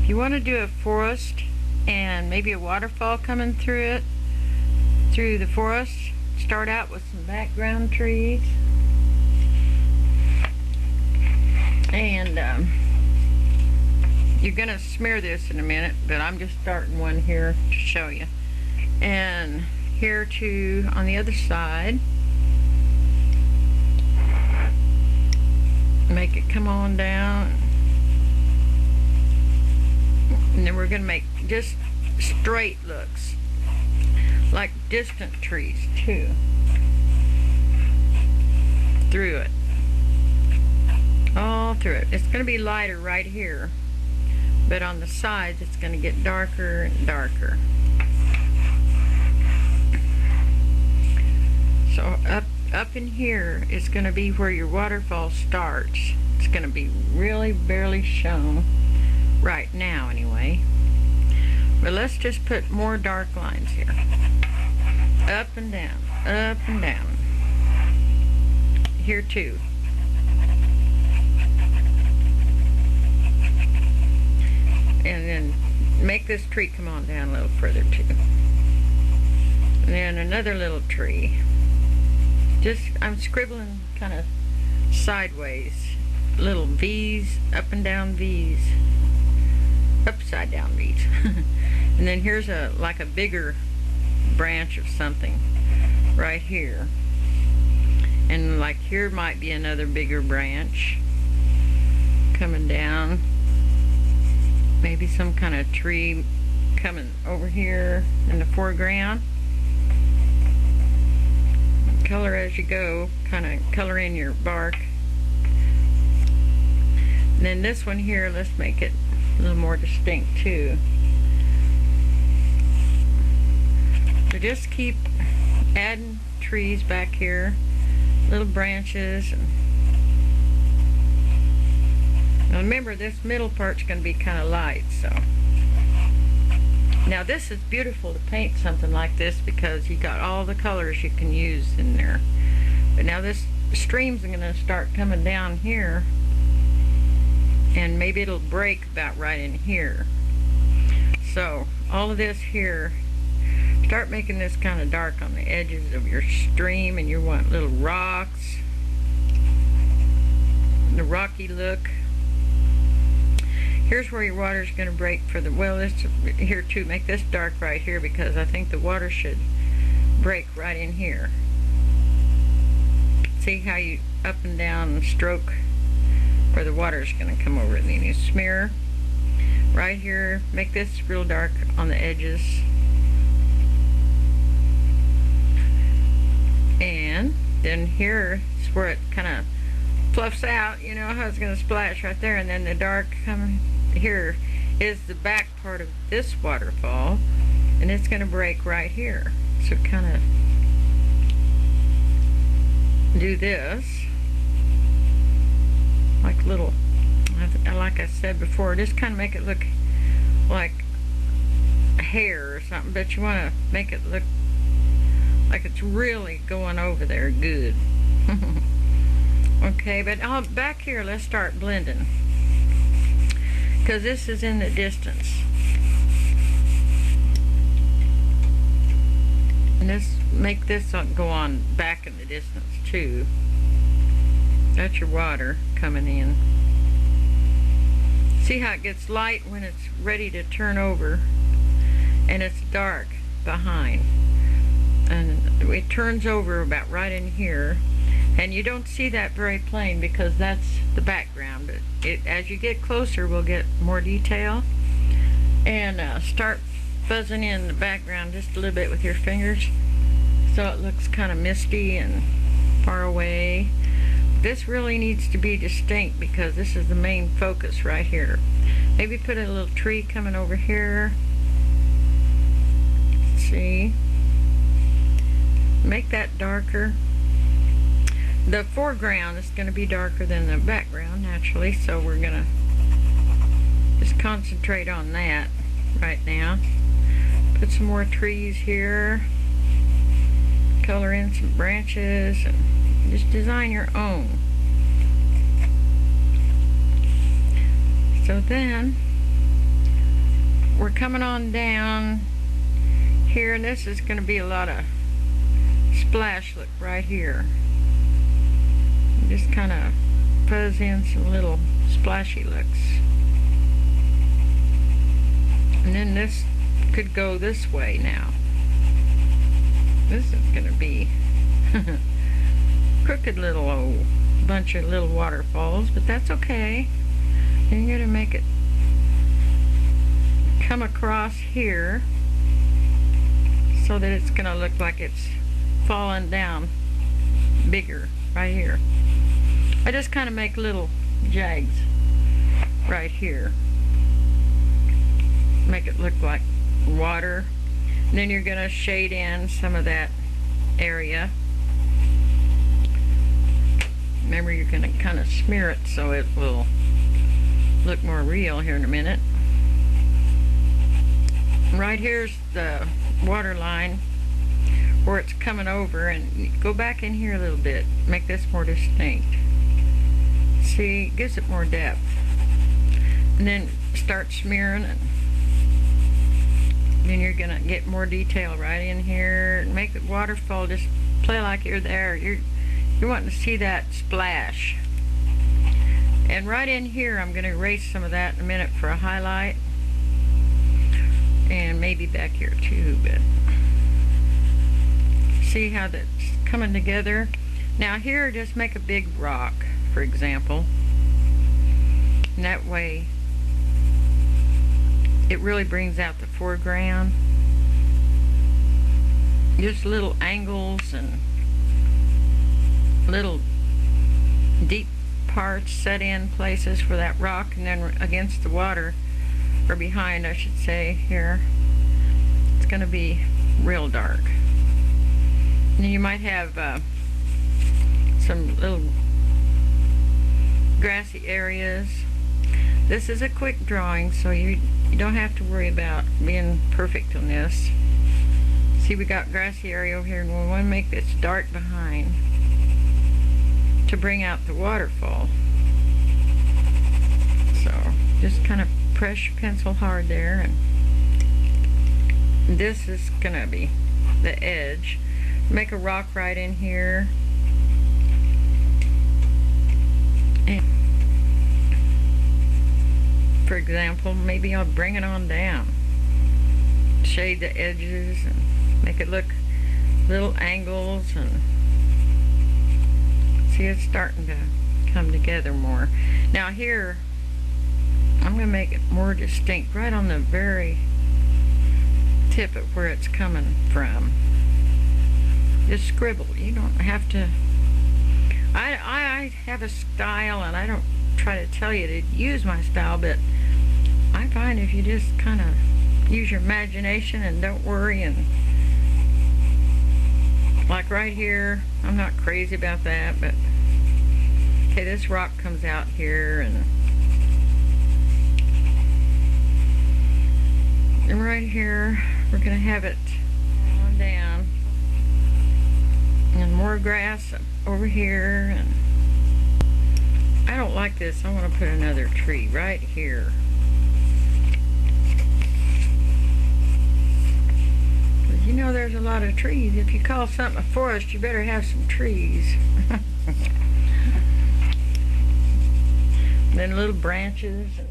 If you want to do a forest and maybe a waterfall coming through it, through the forest, start out with some background trees. And you're going to smear this in a minute, but I'm just starting one here to show you. And here too on the other side. Make it come on down. And then we're going to make just straight looks, like distant trees too, through it. All through it. It's going to be lighter right here, but on the sides it's going to get darker and darker. So up in here is going to be where your waterfall starts. It's going to be really barely shown right now anyway. But let's just put more dark lines here. Up and down, up and down. Here too. And then make this tree come on down a little further too. And then another little tree. Just, I'm scribbling kind of sideways. Little V's, up and down V's. Upside down V's. And then here's like a bigger branch of something right here. And like here might be another bigger branch coming down. Maybe some kind of tree coming over here in the foreground. Color as you go, kind of color in your bark. And then this one here, let's make it a little more distinct too. So just keep adding trees back here, little branches. Now remember, this middle part's going to be kind of light, so. Now this is beautiful to paint something like this because you got all the colors you can use in there. But now this stream's going to start coming down here, and maybe it'll break about right in here. So all of this here, start making this kind of dark on the edges of your stream, and you want little rocks, the rocky look. Here's where your water is going to break for the, well, this here too, make this dark right here because I think the water should break right in here. See how you up and down and stroke where the water is going to come over, and then you smear right here, make this real dark on the edges. And then here is where it kind of fluffs out, you know how it's going to splash right there, and then the dark coming here is the back part of this waterfall, and it's going to break right here. So kind of do this like little, like I said before, just kind of make it look like a hair or something, but you want to make it look like it's really going over there good. Okay, but back here, let's start blending, because this is in the distance. And let's make this go on back in the distance too. That's your water coming in. See how it gets light when it's ready to turn over, and it's dark behind. And it turns over about right in here. And you don't see that very plain because that's the background, but as you get closer we'll get more detail. And start fuzzing in the background just a little bit with your fingers so it looks kind of misty and far away. This really needs to be distinct because this is the main focus right here. Maybe put a little tree coming over here. Let's see. Make that darker. The foreground is going to be darker than the background naturally, so we're going to just concentrate on that right now. Put some more trees here, color in some branches, and just design your own. So then we're coming on down here, and this is going to be a lot of splash. Look right here. Just kind of fuzz in some little splashy looks. And then this could go this way now. This is going to be crooked little bunch of little waterfalls, but that's okay. And you're going to make it come across here so that it's going to look like it's falling down bigger right here. I just kind of make little jags right here. Make it look like water. And then you're going to shade in some of that area. Remember, you're going to kind of smear it so it will look more real here in a minute. Right here's the water line where it's coming over, and go back in here a little bit. Make this more distinct. See, it gives it more depth. And then start smearing it. Then you're gonna get more detail right in here. Make the waterfall just play like you're there. You're wanting to see that splash. And right in here, I'm gonna erase some of that in a minute for a highlight. And maybe back here too, but see how that's coming together. Now here, just make a big rock, for example. And that way, it really brings out the foreground. Just little angles and little deep parts set in places for that rock, and then against the water, or behind I should say, here, it's going to be real dark. And you might have some little grassy areas. This is a quick drawing, so you don't have to worry about being perfect on this. See, we got grassy area over here, and we want to make this dark behind to bring out the waterfall. So just kind of press your pencil hard there, and this is going to be the edge. Make a rock right in here. And for example, maybe I'll bring it on down. Shade the edges and make it look little angles, and see, it's starting to come together more. Now here, I'm going to make it more distinct right on the very tip of where it's coming from. Just scribble. You don't have to. I have a style, and I don't try to tell you to use my style, but I find if you just kind of use your imagination and don't worry, and like right here, I'm not crazy about that, but okay, this rock comes out here, and right here we're going to have it on down, and more grass over here. And I don't like this. I want to put another tree right here. You know, there's a lot of trees. If you call something a forest, you better have some trees. Then little branches. And